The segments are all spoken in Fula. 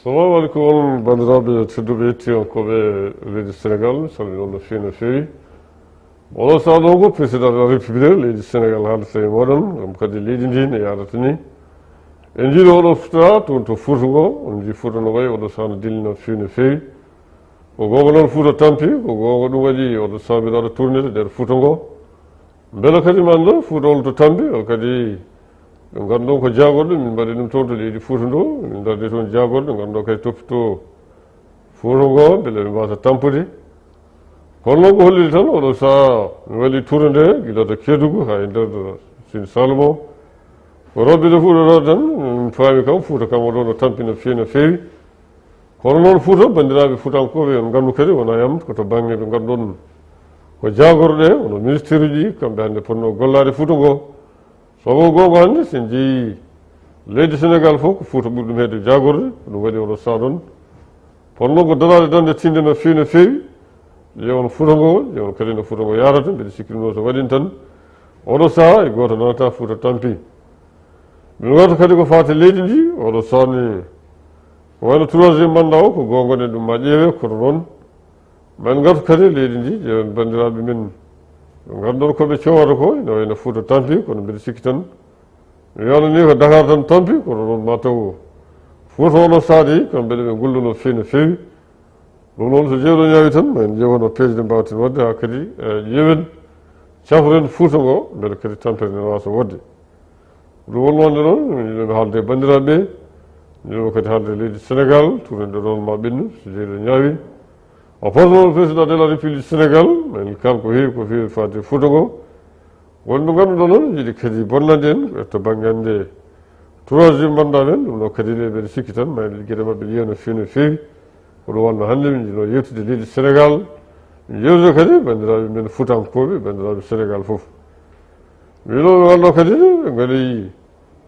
Salamu alaikum on bandiraɓe tedduɓe hettiyankoɓe leydi sénégal salmini on no fewi no fewi oɗo saha ɗo ko président de la république leydi sénégal haaldata e moɗon gam kadi leydi ndi ne yadata ni en jiiɗi oɗo fota toon to Fouta ngo on jii Fouta no wayi oɗo saha no dilli no fewi no fewi ko gonga noon Fouta tampi ko gonga ɗum waɗi oɗo saha mbiɗa waɗa tournede nder Fouta ngo beele kadi man ɗo Fouta on to tampi o kadi ɓe ngannduɗon ko jagorɗo min mbaɗi ɗum toon to leydi Fouta ndo min darde toon jagorɗo ngannduɗo kadi toppito Fouta ngo beele ɓe mbasa tampude kono noon ko holliri tan oɗo saha mi waɗi tourne nde gila to Kédougou ha e nder Sine Saloum o ko rewɓe de Fouta ɗo tan min faami kam Fouta kam oɗo no tampi no fewi no fewi kono noon Fouta bandiraɓe Foutankoɓe on nganndu kadi wona yam koto banggue ɓe ngannduɗon ko jagorɗe wono ministére uji kamɓe hannde ponno gollade Fouta ngo sabu gonga hannde sen jeeyi leydi sénégal fof ko Fouta ɓuri ɗum hedde jagorde ko ɗum waɗi oɗo saha ɗon ponno ko darade dande tinde no fewi no fewi ƴewon Fouta ngo ƴewon kadi no Fouta ngo yarata mbiɗa sikkirino so waɗin tan oɗo saha e goto nanata Fouta tampi min gata kadi ko fate leydi ndi oɗo saha ni ko wayno troisiéme mandat o ko gongonen ɗum ma ƴeewe kono noon min gata kadi leydi ndi ƴeewen bandiraɓe men ngannduɗon koɓe cowata ko ene wayno Fouta tampi kono mbiɗa sikki tan mi wiyano ni ko Dakar tan tampi kono noon mataw Fouta oɗo saadi kamɓe ɓe gulluno fewi no fewi ɗum noon so jewɗo ñaawi tan ma en ƴewono peeje ɗe mbawaten wadde ha kadi ƴeewen cafren Fouta ngo beele kadi tampere nde wasa wodde ɗum wonnode noon yiɗomi haalde bandiraɓe yiɗomi kadi haalde leydi sénégal tourne nde ɗon ma ɓennu so jeyɗo ñaawi o pasnoon président de la république sénégal en kala ko heewi fadde Fouta ngo wonɓe ngannduɗo noon yiiɗi kadi bonnande en to banggue hannde troisiéme mandat men ɗum ɗo kadi ɓeɗe sikki tan ma gueɗe mabɓe ƴeew no fewi no fewi ko ɗum wonno hannde min jiiɗo yewtude leydi sénégal min yewtude kadi bandiraɓe men Foutankoɓe bandiraɓe sénégal foof wiɗo ɓe wonno kadi ɓe gaɗi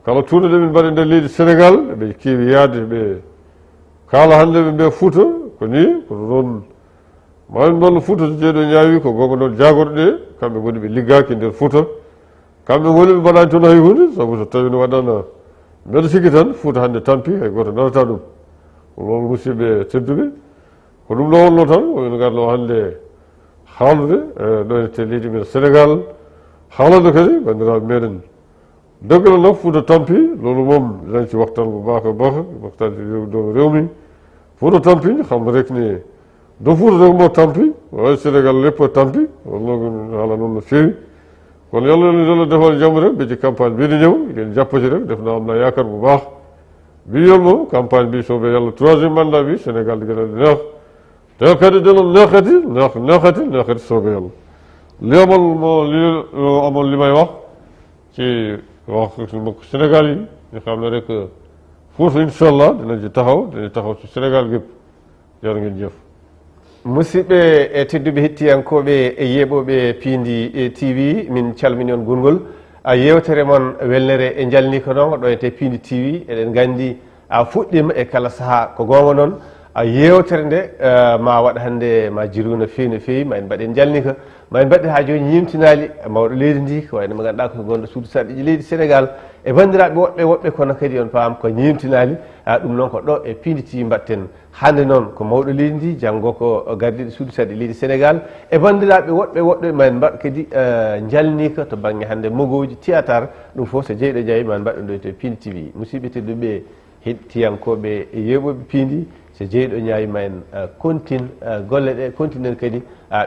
kala tourne ɗe min mbaɗe nder leydi sénégal ɓe keewi yaade ɓe kaala hannde ɓe mbiya Fouta ko ni kono noon mamin mballo Fouta so jeeɗo ñaawi ko gonga noon jagorɗe ɗe kamɓe goni ɓe liggaki nder Fouta kamɓe goni ɓe mbaɗani toon hay hunde saabu so tawi no waɗano mbeɗa sikki tan Fouta hannde tampi hay goto nanata ɗum ɗum noon musidɓe tedduɓe ko ɗum ɗo wonno tan omin garno hannde haaldude ɗo ete leydi men sénégal haalande kadi bandiraɓe meɗen deggal naf Fouta tampi loolu moom dinañ ci waxtaan bu baax a baax waxtaan ci doomu réew mi Fouta tampi xam na rek ni do Fouta rek moo tampi waaye sénégal lépp a tampi loolu haala noonu no feewi kon yàlla na yàlla defal jàmm rek ba ci campagne bii di ñëw ngeen jàpp ci rek def naa am naa yaakaar bu baax bii yoon moom campagne bi soobee yàlla troisième mandat bi sénégal di gën a neex te kadi dina neexati soobee yàlla li amoon li may wax ci wax mbokk sénégal yi ñu xam ne rek Fouta incha allah dinañ taxaw ci sénégal gépp jërë ngeen jëf musidɓe e tedduɓe hettiyankoɓe e yeeɓoɓe Pindi TV min calmini on gongol yewtere moon welnere e jalni ko noon ɗo ete Pindi TV eɗen gandi fuɗɗima e kala saaha ko gonga noon yewtere nde ma waɗa hannde ma jiru no fewi ma en mbaɗen jalnika ma en mbaɗe ha joni ñimtinali mawɗo leydi ndi ko wayno mo ganduɗa ko gonɗo suudu sarɗiji leydi sénégal e bandiraɓe woɓɓe kono kadi on paam ko ñimtinali ɗum noon ko ɗo e Pindi TV mbatten hande noon ko mawɗo leydi ndi janggo ko gardiɗo suudu sarɗi leydi sénégal e bandiraɓe woɓɓe ma en mbaɗ kadi jalnika to banggue hannde mogoji théâtre ɗum foof so jeyɗo jaawi ma en mbaɗɗum ɗo to Pindi TV musidɓe tedduɓe hettiyankoɓe e yeɓoɓe Pindi so jeyɗo ñaawi ma en golle ɗe continuen kadi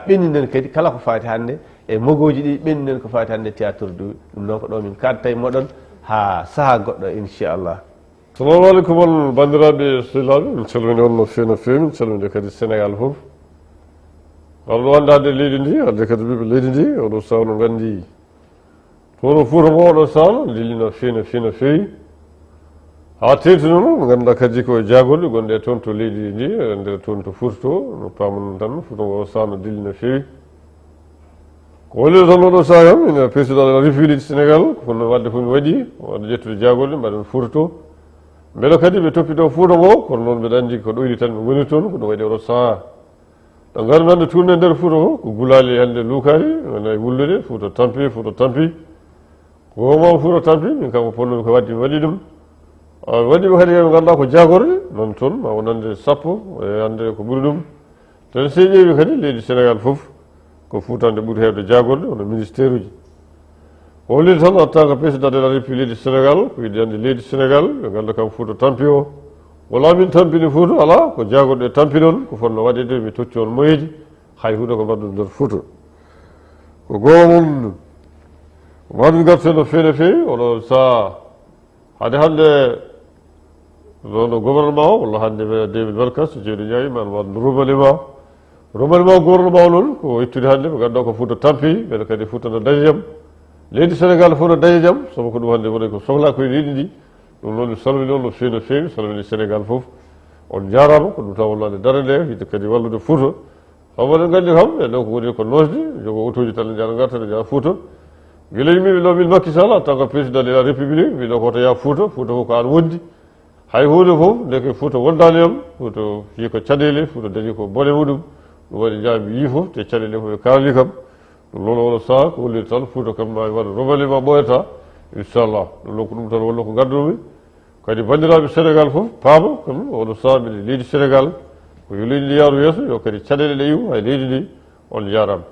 ɓenninen kadi kala ko fati hannde e mogoji ɗi ɓenninen ko fati hannde théâtre du ɗum noon ko ɗo min kadta e moɗon ha saaha goɗɗo inchallah salamu aleykum on bandiraɓe sehilaɓe min calmini on no fewi no fewi min calmini kadi sénégal foof aɗa ɗo hannde leydi ndi hande kadi ɓiɓe leydi ndi oɗo saha no gandi tono Fouta ngo oɗo saha no dilli no fewi ha tengti noon mo ganduɗa kadi ko jagorɗe gonɗe toon to leydi ndi nder toon to Fouta to no pamanon tan Fouta ngo saha no dilli no fewi ko wallide tan oɗo saha kam ine président de la république sénégal kono wadde fof mi waɗi wadde ƴettude jagorɗe mbaɗen Fouta to beele kadi ɓe toppito Fouta ngo kono noon mbeɗa andi ko ɗoyri tan ɓe goni toon ko ɗum waɗi oɗo saha ɗo gaari hannde tourne nder Fouta ngo ko gulali hannde luukari wona e wullude Fouta tampi ko mom Fouta tampi min kam ko ponnomi ko wadde mi waɗi ɗum waɗi ɓe kadi ɓe ganduɗa ko jagorde noon toon ma wonande sappo e hande ko ɓuuri ɗum ten se ƴeewi kadi leydi Sénégal fof ko Fuutande ɓuuri heewde jagorde hono ministére uji o leydi tan en tant que président de la république leydi Sénégal ko yiɗi ande leydi Sénégal ɓe ganda kam Fuuta tampi o wala min tampini Fuuta ala ko jagorɗe tampi noon ko fonno waɗede mi tocci on moyeji hay hunde ko mbaɗɗum nder Fuuta ko goho mum maɗum garte no fewi no fewi oɗo saaha hade hande no gouvernement o walla hande 2024 so jeyɗo ñawi man wadno remaniement gouvernement o noon ko ittude hande ɓe ganduɗa ko Fuuta tampi ɓeɗa kadi Fuuta no dañi jaam leydi Sénégal fof no dañi jaam sabu ko ɗum hande woni ko sohla koye leydi ndi ɗum noon mi salmini on no fewi no fewi salmini Sénégal fof on jarama ko ɗum tan wallade dara nde yidde kadi wallude Fuuta omoɗen gandi kam e ɗo ko woni ko nosde jogo auto ji tan ne jara garta ne jara Fuuta guila yimɓeɓe ɗo min Macky Sall en tant que président de la république mbiɗo koto ya Fuuta Fuuta fof ko an wondi hay hunde fof ndeke Fuuta wondani on Fuuta yi ko caɗele Fuuta dañi ko bone muɗum ɗum waɗi jaami yi fof te caɗele fof ɓe kalani kam ɗum noon oɗo saaha ko holliri tan Fuuta kam ma waɗa remaniement ɓoyata inchallah ɗum noon ko ɗum tan wonno ko gandumi kadi bandiraɓe Sénégal fof paama kam oɗo saaha mbiɗe leydi Sénégal ko yo leydi ndi yaaru yeeso yo kadi caɗele ɗe yiw hay leydi ndi on jarama